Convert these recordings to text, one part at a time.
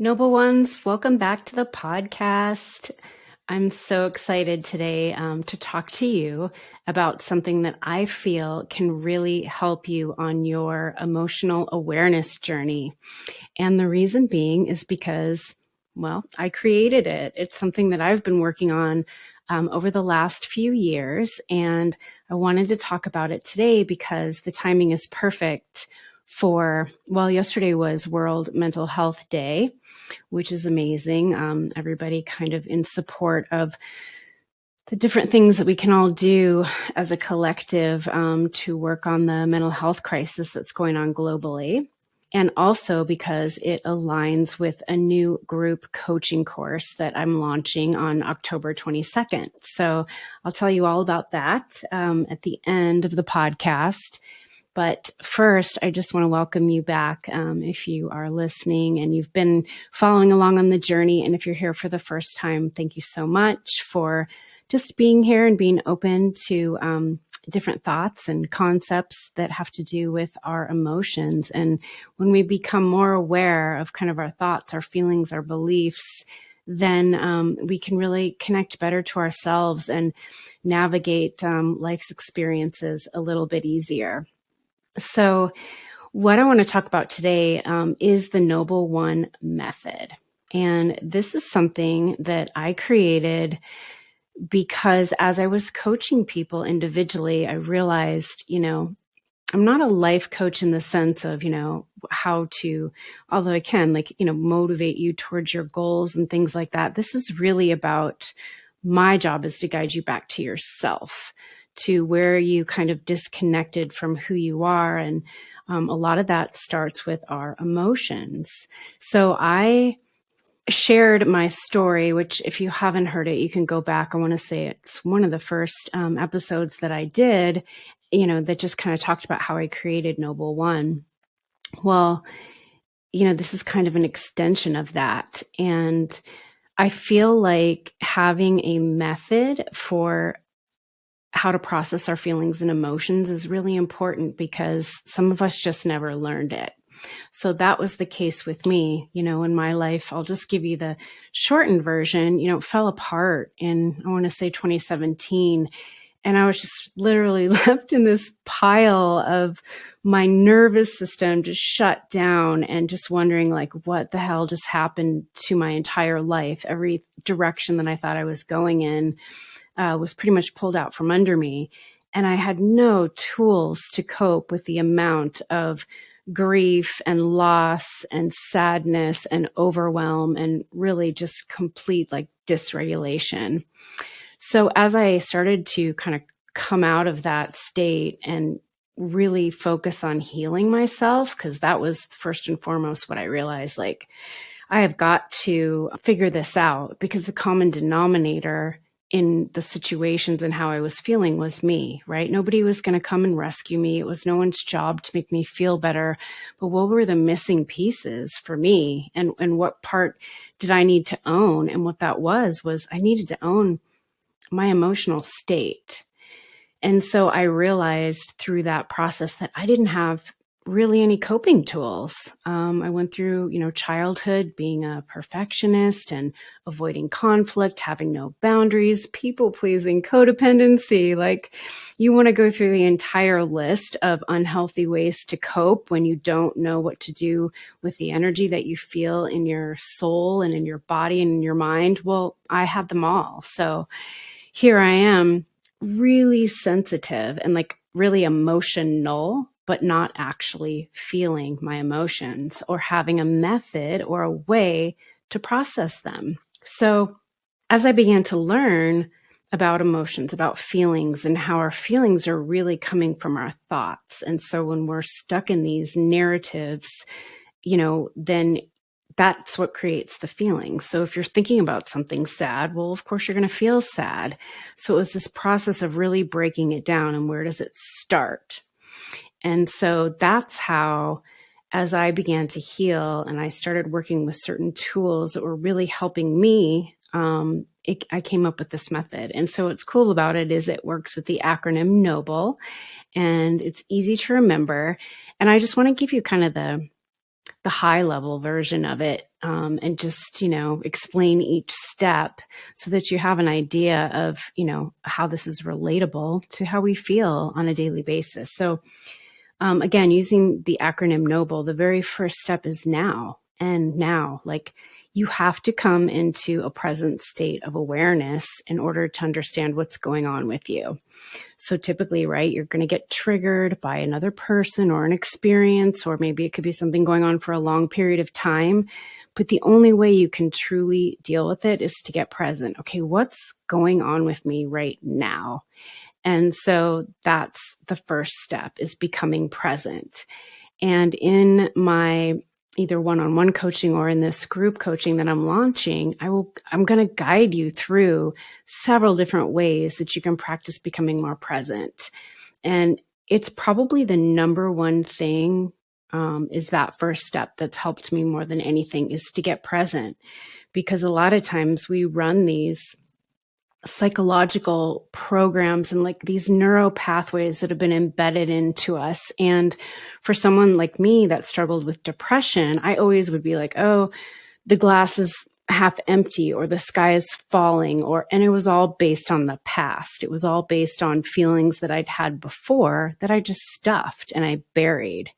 Noble ones, welcome back to the podcast. I'm so excited today to talk to you about something that I feel can really help you on your emotional awareness journey. And the reason being is because, well, I created it. It's something that I've been working on over the last few years. And I wanted to talk about it today because the timing is perfect for, well, yesterday was World Mental Health Day, which is amazing. Everybody kind of in support of the different things that we can all do as a collective to work on the mental health crisis that's going on globally. And also because it aligns with a new group coaching course that I'm launching on October 22nd. So I'll tell you all about that at the end of the podcast. But first, I just want to welcome you back if you are listening and you've been following along on the journey. And if you're here for the first time, thank you so much for just being here and being open to different thoughts and concepts that have to do with our emotions. And when we become more aware of kind of our thoughts, our feelings, our beliefs, then we can really connect better to ourselves and navigate life's experiences a little bit easier. So what I want to talk about today is the Noble One method. And this is something that I created because as I was coaching people individually, I realized, I'm not a life coach in the sense of, how to, although I can motivate you towards your goals and things like that. This is really about my job is to guide you back to yourself, to where you kind of disconnected from who you are. And a lot of that starts with our emotions. So I shared my story, which if you haven't heard it, you can go back. I want to say it's one of the first episodes that I did, that just kind of talked about how I created Noble One. Well, this is kind of an extension of that. And I feel like having a method for how to process our feelings and emotions is really important because some of us just never learned it. So that was the case with me, in my life. I'll just give you the shortened version. It fell apart in, I want to say 2017. And I was just literally left in this pile of my nervous system just shut down and just wondering what the hell just happened to my entire life. Every direction that I thought I was going in was pretty much pulled out from under me. And I had no tools to cope with the amount of grief and loss and sadness and overwhelm and really just complete dysregulation. So as I started to kind of come out of that state and really focus on healing myself, because that was first and foremost what I realized, I have got to figure this out because the common denominator in the situations and how I was feeling was me, right? Nobody was going to come and rescue me. It was no one's job to make me feel better. But what were the missing pieces for me? And what part did I need to own? And what that was I needed to own my emotional state. And so I realized through that process that I didn't have really any coping tools. I went through, childhood being a perfectionist and avoiding conflict, having no boundaries, people pleasing, codependency. You want to go through the entire list of unhealthy ways to cope when you don't know what to do with the energy that you feel in your soul and in your body and in your mind. Well, I had them all. So here I am, really sensitive and really emotional, but not actually feeling my emotions or having a method or a way to process them. So as I began to learn about emotions, about feelings, and how our feelings are really coming from our thoughts. And so when we're stuck in these narratives, then that's what creates the feelings. So if you're thinking about something sad, well, of course you're going to feel sad. So it was this process of really breaking it down and where does it start? And so that's how, as I began to heal and I started working with certain tools that were really helping me, I came up with this method. And so what's cool about it is it works with the acronym NOBLE, and it's easy to remember. And I just want to give you kind of the the high level version of it, and just, explain each step so that you have an idea of, how this is relatable to how we feel on a daily basis. So, again, using the acronym NOBLE, the very first step is now. And now, like, you have to come into a present state of awareness in order to understand what's going on with you. So typically, right, you're going to get triggered by another person or an experience, or maybe it could be something going on for a long period of time. But the only way you can truly deal with it is to get present. Okay, what's going on with me right now? And so that's the first step, is becoming present. And in my either one-on-one coaching or in this group coaching that I'm launching, I'm going to guide you through several different ways that you can practice becoming more present. And it's probably the number one thing, is that first step that's helped me more than anything, is to get present. Because a lot of times we run these psychological programs and like these neuro pathways that have been embedded into us. And for someone like me that struggled with depression, I always would be like, oh, the glass is half empty, or the sky is falling, and it was all based on the past. It was all based on feelings that I'd had before that I just stuffed and I buried.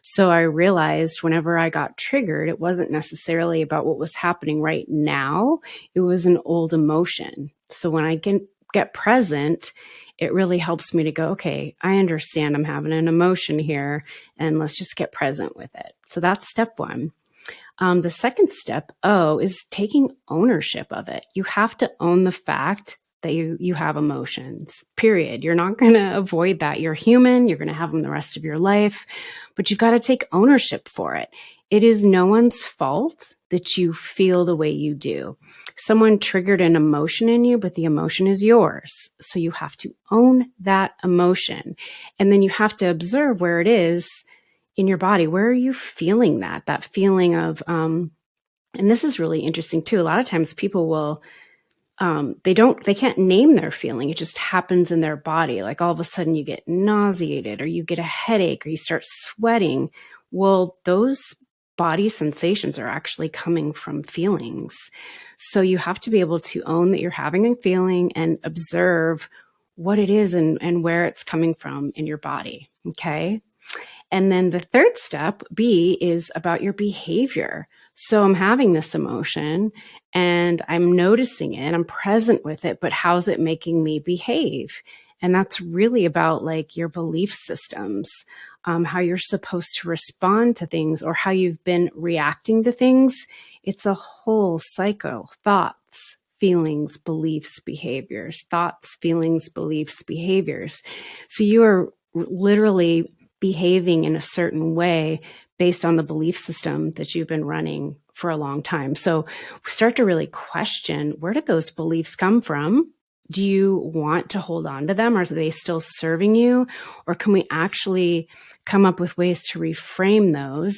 So I realized whenever I got triggered, it wasn't necessarily about what was happening right now. It was an old emotion. So when I get present, it really helps me to go, okay, I understand I'm having an emotion here, and let's just get present with it. So that's step one. The second step, is taking ownership of it. You have to own the fact that you have emotions, period. You're not going to avoid that. You're human. You're going to have them the rest of your life, but you've got to take ownership for it. It is no one's fault that you feel the way you do. Someone triggered an emotion in you, but the emotion is yours. So you have to own that emotion. And then you have to observe where it is in your body. Where are you feeling that feeling of, and this is really interesting too. A lot of times people will, they can't name their feeling. It just happens in their body. Like all of a sudden you get nauseated, or you get a headache, or you start sweating. Well, those body sensations are actually coming from feelings. So you have to be able to own that you're having a feeling and observe what it is and where it's coming from in your body. Okay. And then the third step, B, is about your behavior. So I'm having this emotion and I'm noticing it, I'm present with it, but how's it making me behave? And that's really about like your belief systems, how you're supposed to respond to things, or how you've been reacting to things. It's a whole cycle: thoughts, feelings, beliefs, behaviors, thoughts, feelings, beliefs, behaviors. So you are literally behaving in a certain way based on the belief system that you've been running for a long time. So start to really question, where did those beliefs come from? Do you want to hold on to them? Or are they still serving you? Or can we actually come up with ways to reframe those?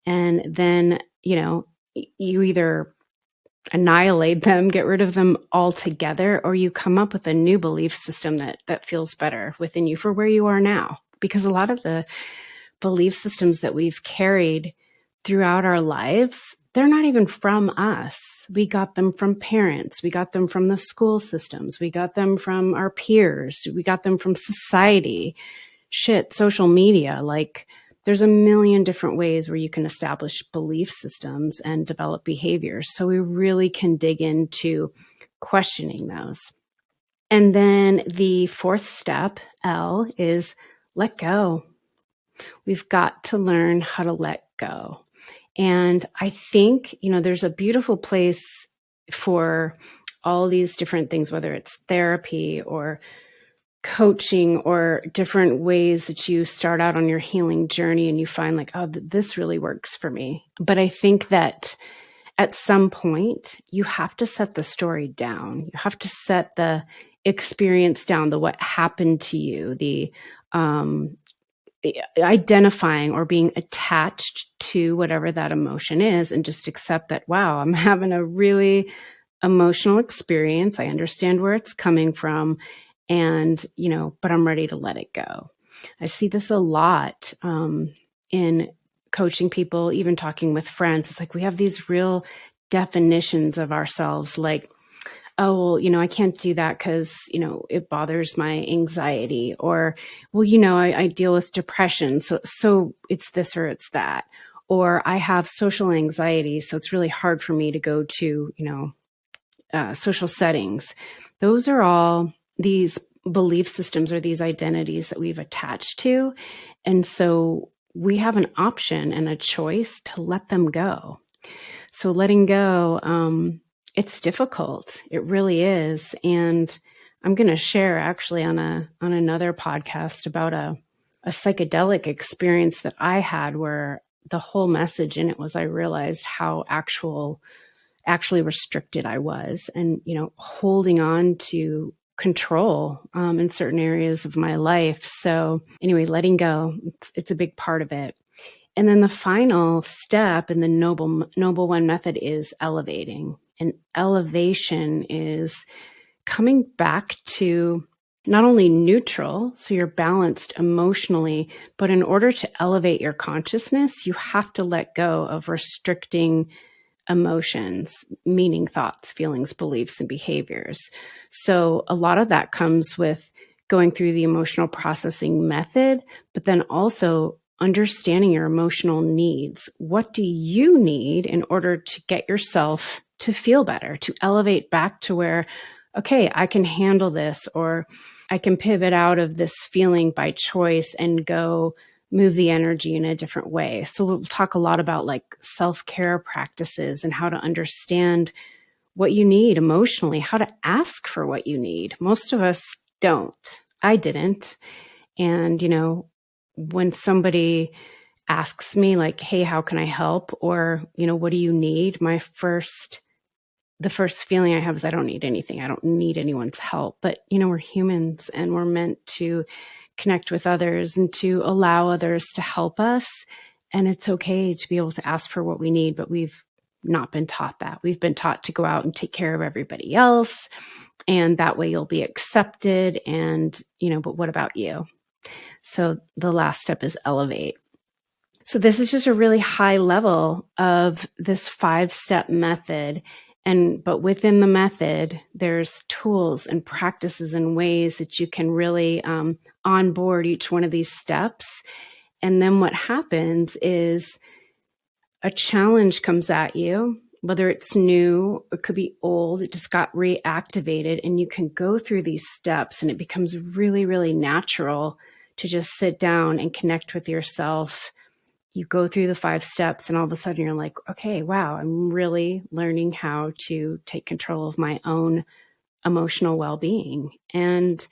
And then, you either annihilate them, get rid of them altogether, or you come up with a new belief system that feels better within you for where you are now. Because a lot of the belief systems that we've carried throughout our lives, they're not even from us. We got them from parents. We got them from the school systems. We got them from our peers. We got them from society. Social media. Like, there's a million different ways where you can establish belief systems and develop behaviors. So we really can dig into questioning those. And then the fourth step, L, is let go. We've got to learn how to let go. And I think, there's a beautiful place for all these different things, whether it's therapy or coaching or different ways that you start out on your healing journey and you find like, oh, this really works for me. But I think that at some point you have to set the story down. You have to set the experience down, the what happened to you, the identifying or being attached to whatever that emotion is, and just accept that, wow, I'm having a really emotional experience. I understand where it's coming from, and, but I'm ready to let it go. I see this a lot in coaching people, even talking with friends, it's like we have these real definitions of ourselves, like, oh, well, I can't do that because, it bothers my anxiety, or, well, I deal with depression. So it's this or it's that, or I have social anxiety. So it's really hard for me to go to, social settings. Those are all these belief systems or these identities that we've attached to. And so we have an option and a choice to let them go. So letting go, it's difficult. It really is. And I'm going to share actually on another podcast about a psychedelic experience that I had, where the whole message in it was I realized how actually restricted I was, and, holding on to control in certain areas of my life. So anyway, letting go, it's a big part of it. And then the final step in the Noble One method is elevating. And elevation is coming back to not only neutral, so you're balanced emotionally, but in order to elevate your consciousness, you have to let go of restricting emotions, meaning thoughts, feelings, beliefs, and behaviors. So a lot of that comes with going through the emotional processing method, but then also understanding your emotional needs. What do you need in order to get yourself to feel better, to elevate back to where, okay, I can handle this, or I can pivot out of this feeling by choice and go move the energy in a different way. So we'll talk a lot about like self-care practices and how to understand what you need emotionally, how to ask for what you need. Most of us don't. I didn't. And, when somebody asks me like, hey, how can I help? Or, what do you need? The first feeling I have is I don't need anything. I don't need anyone's help. But, we're humans and we're meant to connect with others and to allow others to help us. And it's okay to be able to ask for what we need, but we've not been taught that. We've been taught to go out and take care of everybody else. And that way you'll be accepted. And, but what about you? So the last step is elevate. So this is just a really high level of this 5-step method. But within the method, there's tools and practices and ways that you can really onboard each one of these steps. And then what happens is a challenge comes at you, whether it's new, it could be old, it just got reactivated, and you can go through these steps and it becomes really, really natural to just sit down and connect with yourself. You go through the 5 steps and all of a sudden you're like, okay, wow, I'm really learning how to take control of my own emotional well-being. And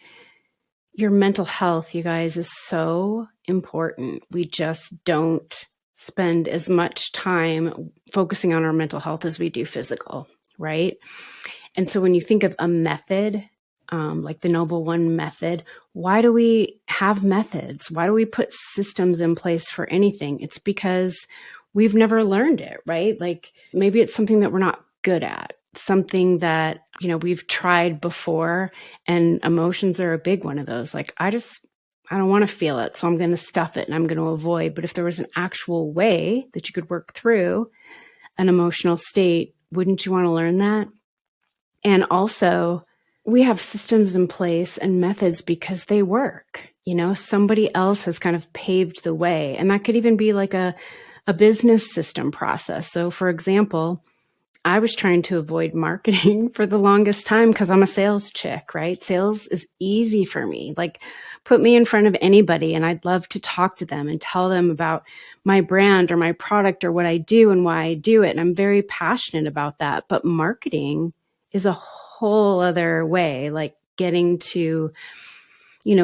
your mental health, you guys, is so important. We just don't spend as much time focusing on our mental health as we do physical, right? And so when you think of a method, like the Noble One method, why do we have methods? Why do we put systems in place for anything? It's because we've never learned it, right? Like maybe it's something that we're not good at, something that, we've tried before, and emotions are a big one of those. Like, I don't want to feel it, so I'm going to stuff it and I'm going to avoid. But if there was an actual way that you could work through an emotional state, wouldn't you want to learn that? And also, we have systems in place and methods because they work. Somebody else has kind of paved the way. And that could even be like a business system process. So for example, I was trying to avoid marketing for the longest time because I'm a sales chick, right? Sales is easy for me. Like, put me in front of anybody and I'd love to talk to them and tell them about my brand or my product or what I do and why I do it. And I'm very passionate about that. But marketing is a whole other way, like getting to,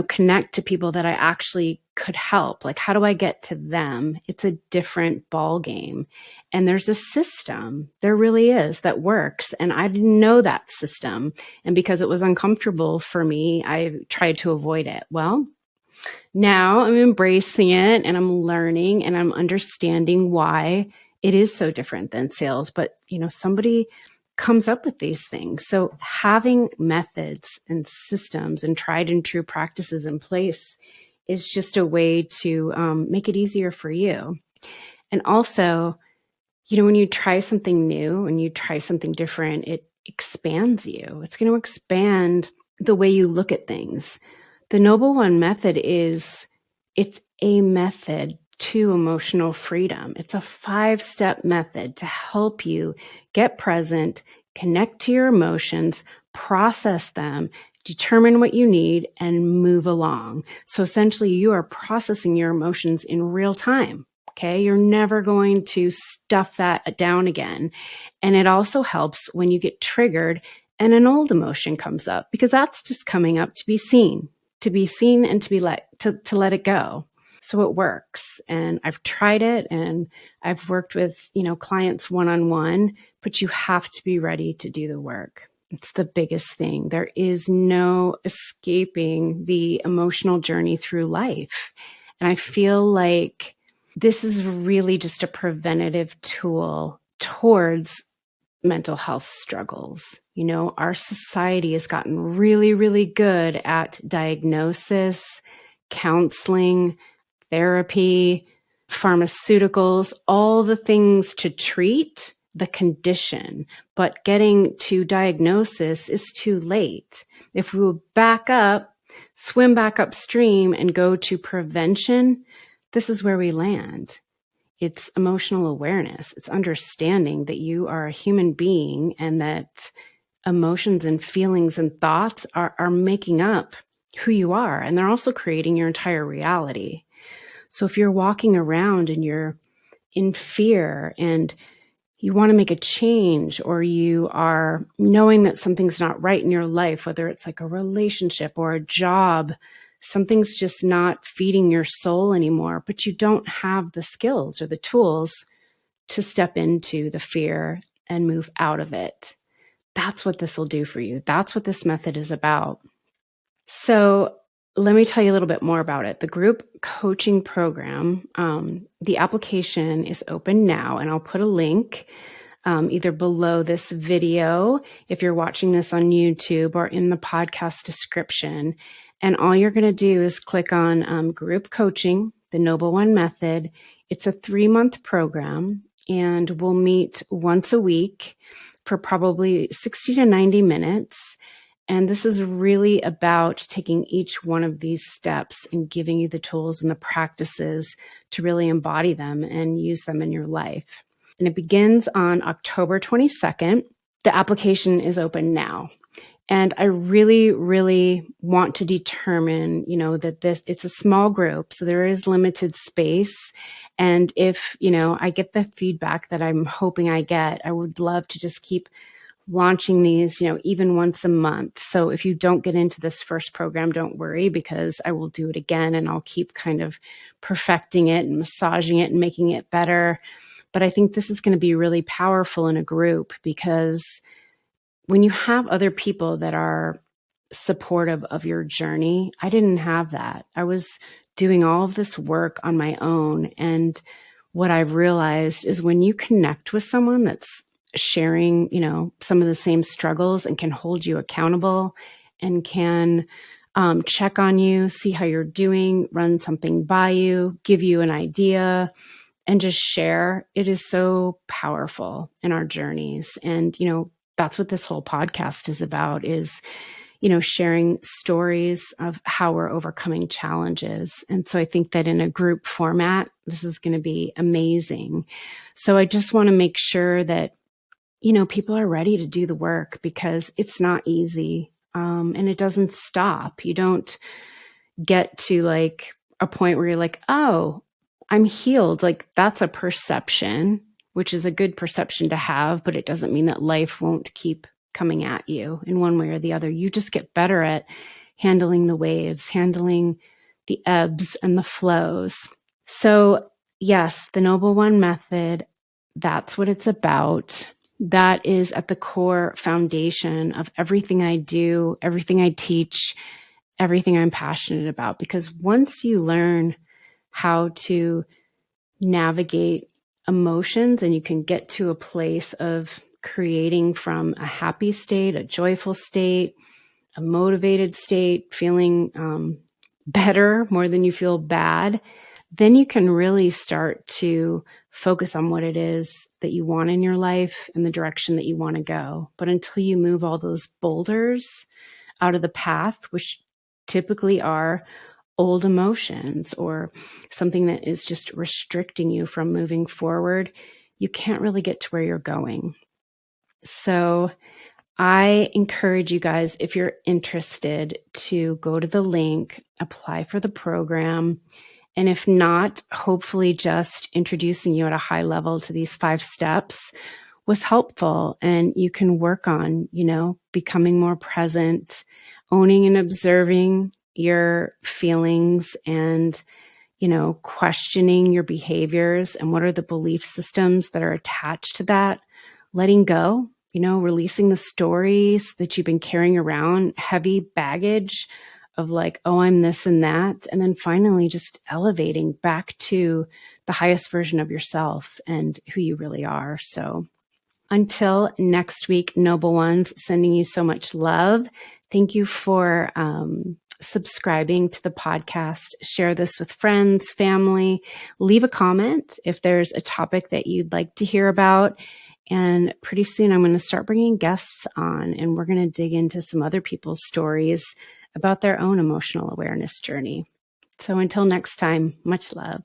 connect to people that I actually could help. Like, how do I get to them? It's a different ball game. And there's a system, there really is, that works. And I didn't know that system. And because it was uncomfortable for me, I tried to avoid it. Well, now I'm embracing it and I'm learning and I'm understanding why it is so different than sales. But, somebody comes up with these things. So having methods and systems and tried and true practices in place is just a way to make it easier for you. And also, when you try something new and you try something different, it expands you. It's going to expand the way you look at things. The Noble One method it's a method to emotional freedom. It's a 5-step method to help you get present, connect to your emotions, process them, determine what you need, and move along. So essentially, you are processing your emotions in real time. Okay, you're never going to stuff that down again. And it also helps when you get triggered and an old emotion comes up, because that's just coming up to be seen and to be to let it go. So it works. And I've tried it, and I've worked with, clients one-on-one, but you have to be ready to do the work. It's the biggest thing. There is no escaping the emotional journey through life. And I feel like this is really just a preventative tool towards mental health struggles. Our society has gotten really, really good at diagnosis, counseling, therapy, pharmaceuticals, all the things to treat the condition. But getting to diagnosis is too late. If we will back up, swim back upstream, and go to prevention, this is where we land. It's emotional awareness. It's understanding that you are a human being and that emotions and feelings and thoughts are making up who you are. And they're also creating your entire reality. So if you're walking around and you're in fear and you want to make a change, or you are knowing that something's not right in your life, whether it's like a relationship or a job, something's just not feeding your soul anymore, but you don't have the skills or the tools to step into the fear and move out of it. That's what this will do for you. That's what this method is about. So let me tell you a little bit more about it. The group coaching program, the application is open now, and I'll put a link either below this video if you're watching this on YouTube, or in the podcast description. And all you're going to do is click on group coaching, the Noble One method. It's a 3-month program, and we'll meet once a week for probably 60 to 90 minutes. And this is really about taking each one of these steps and giving you the tools and the practices to really embody them and use them in your life. And it begins on October 22nd. The application is open now. And I really, really want to determine, that it's a small group, so there is limited space. And if, I get the feedback that I'm hoping I get, I would love to just keep launching these, even once a month. So if you don't get into this first program, don't worry, because I will do it again, and I'll keep kind of perfecting it and massaging it and making it better. But I think this is going to be really powerful in a group, because when you have other people that are supportive of your journey, I didn't have that. I was doing all of this work on my own. And what I've realized is when you connect with someone that's sharing, some of the same struggles and can hold you accountable and can check on you, see how you're doing, run something by you, give you an idea, and just share, it is so powerful in our journeys. And, that's what this whole podcast is about, is, sharing stories of how we're overcoming challenges. And so I think that in a group format, this is going to be amazing. So I just want to make sure that, people are ready to do the work, because it's not easy. And it doesn't stop. You don't get to like a point where you're like, oh, I'm healed. Like, that's a perception, which is a good perception to have, but it doesn't mean that life won't keep coming at you in one way or the other. You just get better at handling the waves, handling the ebbs and the flows. So yes, the Noble One method, that's what it's about. That is at the core foundation of everything I do, everything I teach, everything I'm passionate about. Because once you learn how to navigate emotions, and you can get to a place of creating from a happy state, a joyful state, a motivated state, feeling better more than you feel bad, then you can really start to focus on what it is that you want in your life and the direction that you want to go. But until you move all those boulders out of the path, which typically are old emotions or something that is just restricting you from moving forward, you can't really get to where you're going. So I encourage you guys, if you're interested, to go to the link, apply for the program. And if not, hopefully just introducing you at a high level to these 5 steps was helpful. And you can work on, becoming more present, owning and observing your feelings, and, questioning your behaviors and what are the belief systems that are attached to that, letting go, releasing the stories that you've been carrying around, heavy baggage of like, oh, I'm this and that. And then finally just elevating back to the highest version of yourself and who you really are. So until next week, noble ones, sending you so much love. Thank you for subscribing to the podcast. Share this with friends, family. Leave a comment if there's a topic that you'd like to hear about. And pretty soon I'm going to start bringing guests on, and we're going to dig into some other people's stories about their own emotional awareness journey. So until next time, much love.